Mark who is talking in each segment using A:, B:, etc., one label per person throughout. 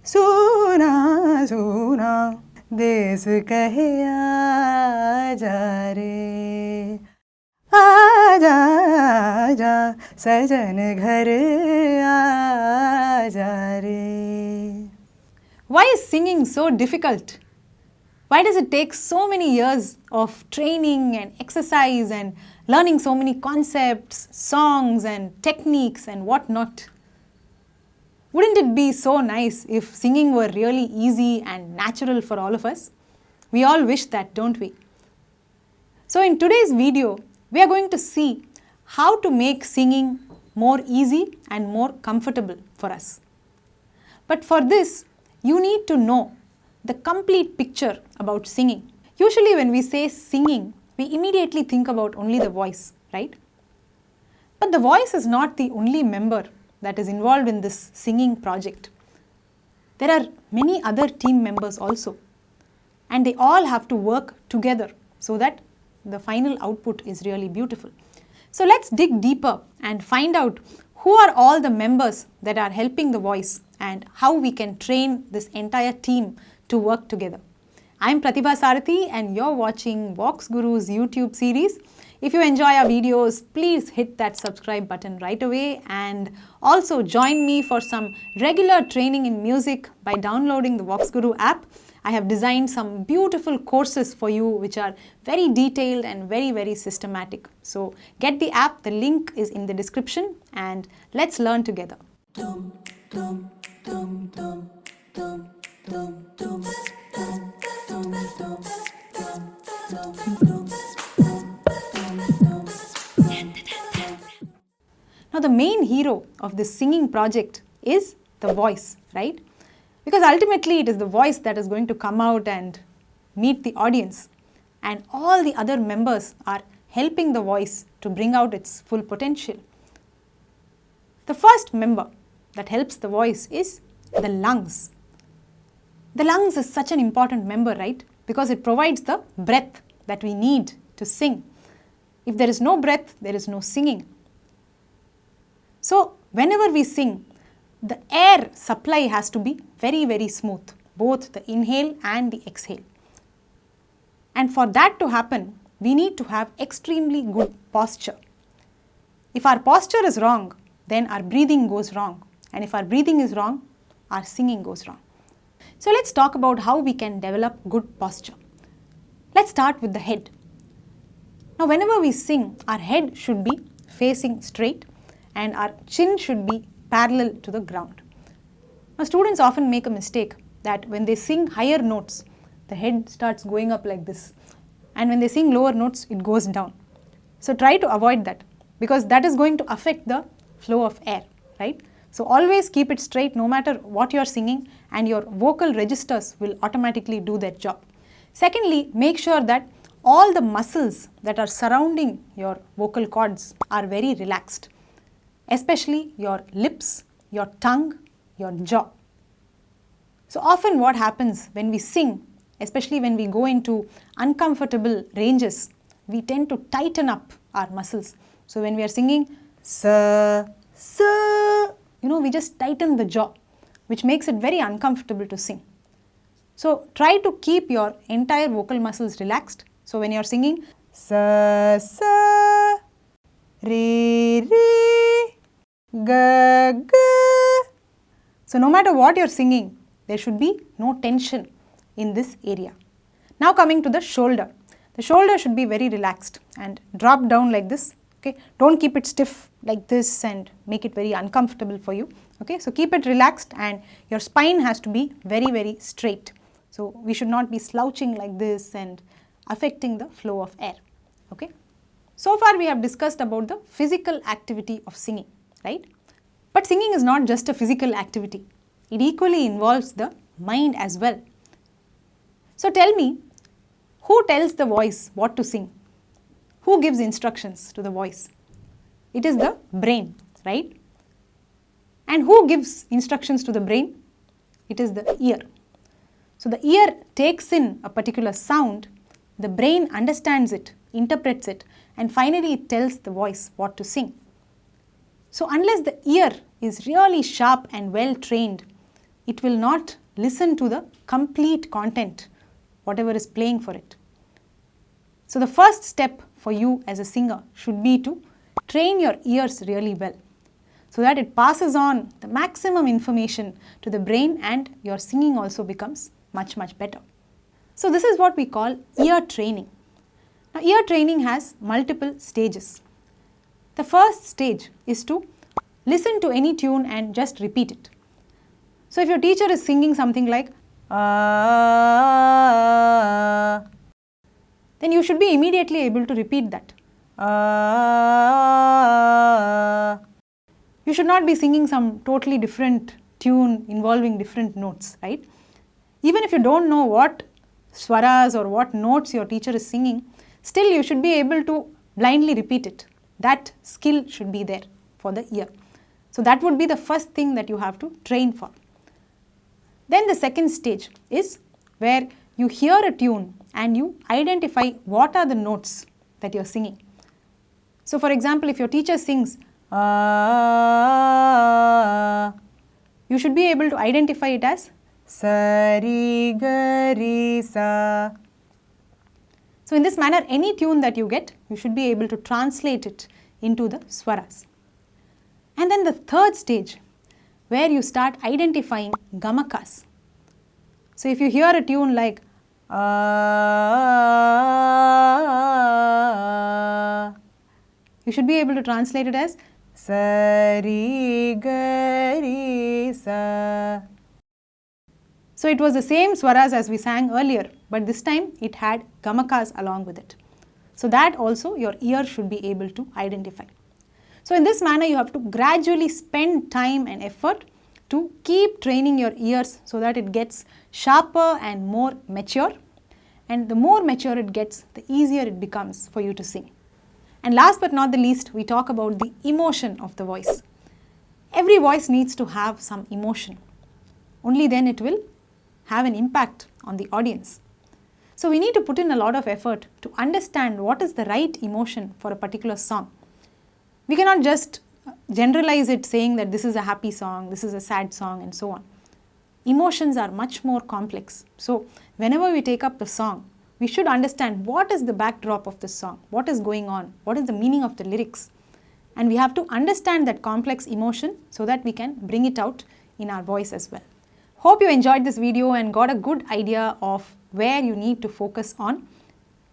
A: सोना सोना देश कहे आजा रे, आजा आजा सजन घर आजा रे. Why is singing so difficult? Why does it take so many years of training and exercise and learning so many concepts, songs and techniques and what not? Wouldn't it be so nice if singing were really easy and natural for all of us? We all wish that, don't we? So in today's video, we are going to see how to make singing more easy and more comfortable for us. But for this, you need to know the complete picture about singing. Usually when we say singing, we immediately think about only the voice, right? But the voice is not the only member that is involved in this singing project. There are many other team members also, and they all have to work together so that the final output is really beautiful. So let's dig deeper and find out who are all the members that are helping the voice and how we can train this entire team to work together. I'm Pratibha Sarathy and you're watching VoxGuru's YouTube series. If you enjoy our videos, please hit that subscribe button right away and also join me for some regular training in music by downloading the VoxGuru app. I have designed some beautiful courses for you which are very detailed and very systematic. So get the app, the link is in the description and let's learn together. Now the main hero of this singing project is the voice, right? Because ultimately it is the voice that is going to come out and meet the audience, and all the other members are helping the voice to bring out its full potential. The first member that helps the voice is the lungs. The lungs is such an important member, right? Because it provides the breath that we need to sing. If there is no breath, there is no singing. So whenever we sing, the air supply has to be very smooth, both the inhale and the exhale. And for that to happen, we need to have extremely good posture. If our posture is wrong, then our breathing goes wrong. And if our breathing is wrong, our singing goes wrong. So let's talk about how we can develop good posture. Let's start with the head. Now whenever we sing, our head should be facing straight and our chin should be parallel to the ground. Now students often make a mistake that when they sing higher notes, the head starts going up like this, and when they sing lower notes, it goes down. So try to avoid that because that is going to affect the flow of air, right? So always keep it straight no matter what you are singing, and your vocal registers will automatically do their job. Secondly, make sure that all the muscles that are surrounding your vocal cords are very relaxed, especially your lips, your tongue, your jaw. So often what happens when we sing, especially when we go into uncomfortable ranges, we tend to tighten up our muscles. So when we are singing sa, sa, we just tighten the jaw, which makes it very uncomfortable to sing. So try to keep your entire vocal muscles relaxed. So when you are singing sa, sa, re, re, ga, ga. So no matter what you're singing, there should be no tension in this area. Now coming to the shoulder. The shoulder should be very relaxed and drop down like this. Okay, don't keep it stiff like this and make it very uncomfortable for you. Okay, so keep it relaxed and your spine has to be very straight. So we should not be slouching like this and affecting the flow of air. Okay, so far we have discussed about the physical activity of singing, right? But singing is not just a physical activity. It equally involves the mind as well. So tell me, who tells the voice what to sing? Who gives instructions to the voice? It is the brain, right? And who gives instructions to the brain? It is the ear. So the ear takes in a particular sound, the brain understands it, interprets it, and finally it tells the voice what to sing. So unless the ear is really sharp and well trained, it will not listen to the complete content, whatever is playing for it. So the first step for you as a singer should be to train your ears really well, so that it passes on the maximum information to the brain and your singing also becomes much better. So this is what we call ear training. Now ear training has multiple stages. The first stage is to listen to any tune and just repeat it. So if your teacher is singing something like then you should be immediately able to repeat that. You should not be singing some totally different tune involving different notes, right? Even if you don't know what swaras or what notes your teacher is singing, still you should be able to blindly repeat it. That skill should be there for the ear. So that would be the first thing that you have to train for. Then the second stage is where you hear a tune and you identify what are the notes that you are singing. So for example, if your teacher sings you should be able to identify it as sa ri ga ri sa. So in this manner, any tune that you get, you should be able to translate it into the swaras. And then the third stage, where you start identifying gamakas. So if you hear a tune like you should be able to translate it as sa ri ga ri sa. So it was the same swaras as we sang earlier, but this time it had gamakas along with it. So that also your ear should be able to identify. So in this manner, you have to gradually spend time and effort to keep training your ears so that it gets sharper and more mature. And the more mature it gets, the easier it becomes for you to sing. And last but not the least, we talk about the emotion of the voice. Every voice needs to have some emotion. Only then it will have an impact on the audience. So we need to put in a lot of effort to understand what is the right emotion for a particular song. We cannot just generalize it saying that this is a happy song, this is a sad song and so on. Emotions are much more complex. So whenever we take up the song, we should understand what is the backdrop of the song, what is going on, what is the meaning of the lyrics. And we have to understand that complex emotion so that we can bring it out in our voice as well. Hope you enjoyed this video and got a good idea of where you need to focus on.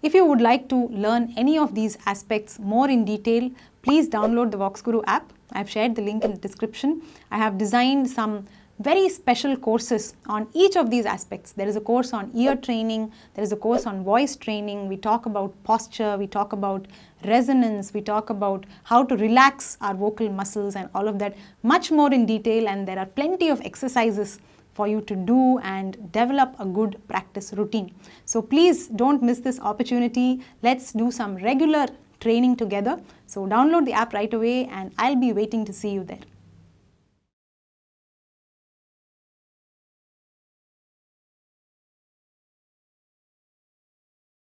A: If you would like to learn any of these aspects more in detail, please download the VoxGuru app. I have shared the link in the description. I have designed some very special courses on each of these aspects. There is a course on ear training, there is a course on voice training, we talk about posture, we talk about resonance, we talk about how to relax our vocal muscles and all of that much more in detail, and there are plenty of exercises for you to do and develop a good practice routine. So please don't miss this opportunity. Let's do some regular training together. So download the app right away and I'll be waiting to see you there.